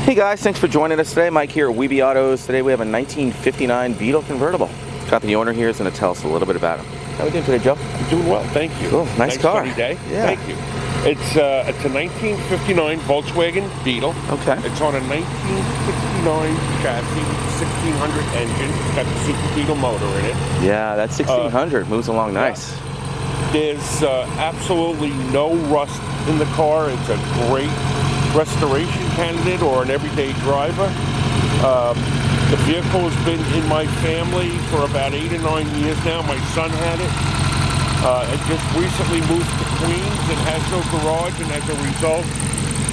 Hey guys, thanks for joining us today. Mike here at WeBe Autos. Today we have a 1959 Beetle Convertible. Got the owner here, is going to tell us a little bit about him. How are we doing today, Joe? I'm doing well, thank you. Cool, nice car. Sunny day. Yeah. Thank you. It's a 1959 Volkswagen Beetle. Okay. It's on a 1969 chassis, 1600 engine. It's got the Super Beetle motor in it. Yeah, that 1600 moves along nice. There's absolutely no rust in the car. It's a great restoration candidate or an everyday driver. The vehicle has been in my family for about 8 or 9 years now. My son had it. It just recently moved to Queens. It has no garage, and as a result,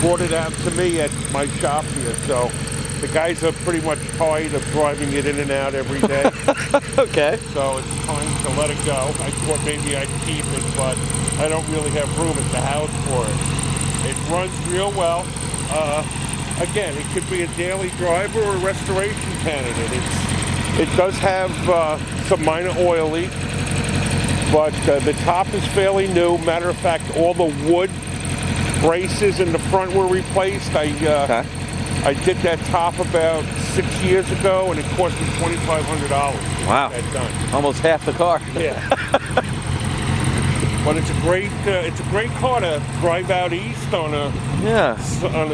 brought it out to me at my shop here. So the guys are pretty much tired of driving it in and out every day. Okay. So it's time to let it go. I thought maybe I'd keep it, but I don't really have room at the house for it. It runs real well. Again, it could be a daily driver or a restoration candidate. It does have some minor oil leak, but the top is fairly new. Matter of fact, all the wood braces in the front were replaced. I did that top about 6 years ago, and it cost me $2,500. Wow. That done. Almost half the car. Yeah. But it's a great car to drive out east on a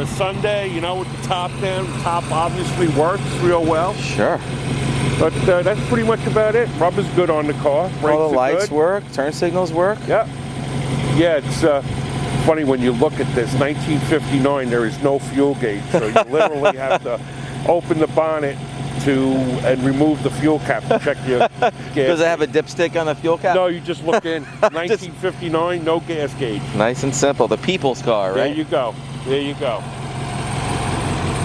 Sunday, you know, with the top down. The top obviously works real well. Sure. But that's pretty much about it. Rubber's good on the car. Brakes All the lights good. work, turn signals work. Yeah. Yeah, it's funny when you look at this. 1959, there is no fuel gauge, so you literally have to open the bonnet and remove the fuel cap to check your gas. Does it have a dipstick on the fuel cap? No, you just look in. 1959, no gas gauge. Nice and simple. The people's car, right? There you go. There you go.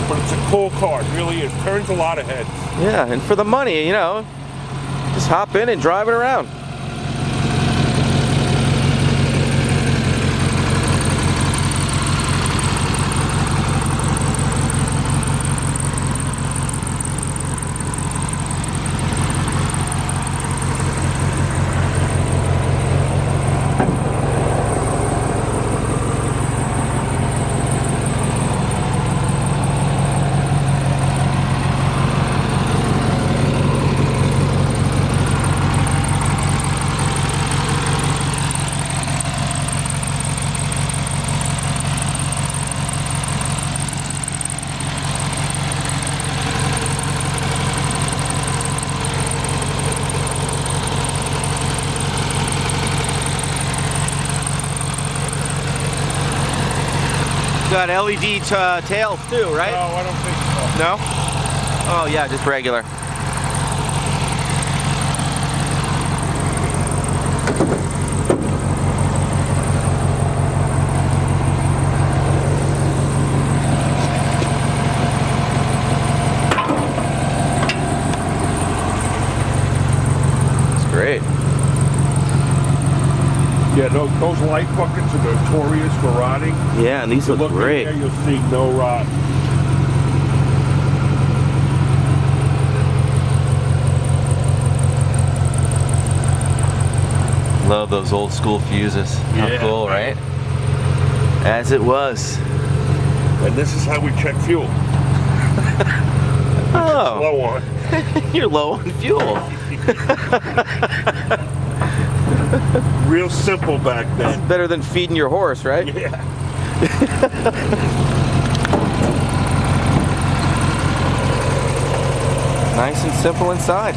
But it's a cool car. It really is. Turns a lot of heads. Yeah, and for the money, you know, just hop in and drive it around. Got LED tails too, right? No, I don't think so. No? Oh yeah, just regular. It's great. Yeah, those light buckets are notorious for rotting. Yeah, and these look great. There, you'll see no rot. Love those old school fuses. How cool, right? As it was. And this is how we check fuel. Oh. Low on. You're low on fuel. Real simple back then. It's better than feeding your horse, right? Yeah. Nice and simple inside.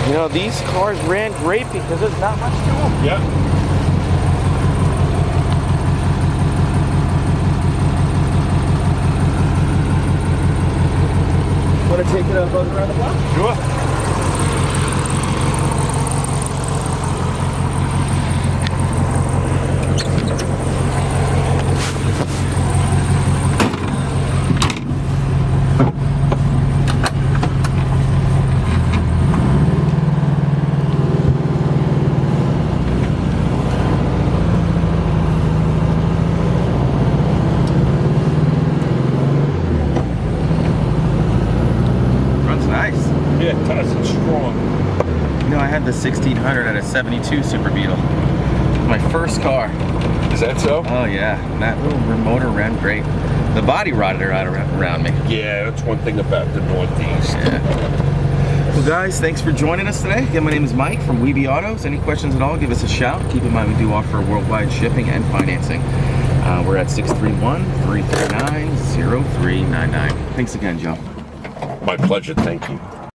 You know, these cars ran great because there's not much to them. Yep. Want to take it up around the block? Sure. Yeah, it does. It's strong. You know, I had the 1600 at a 72 Super Beetle. My first car. Is that so? Oh yeah, that little motor ran great. The body rotted around me. Yeah, that's one thing about the Northeast. Yeah. Well, guys, thanks for joining us today. Again, my name is Mike from WeBe Autos. Any questions at all, give us a shout. Keep in mind we do offer worldwide shipping and financing. We're at 631-339-0399. Thanks again, Joe. My pleasure. Thank you.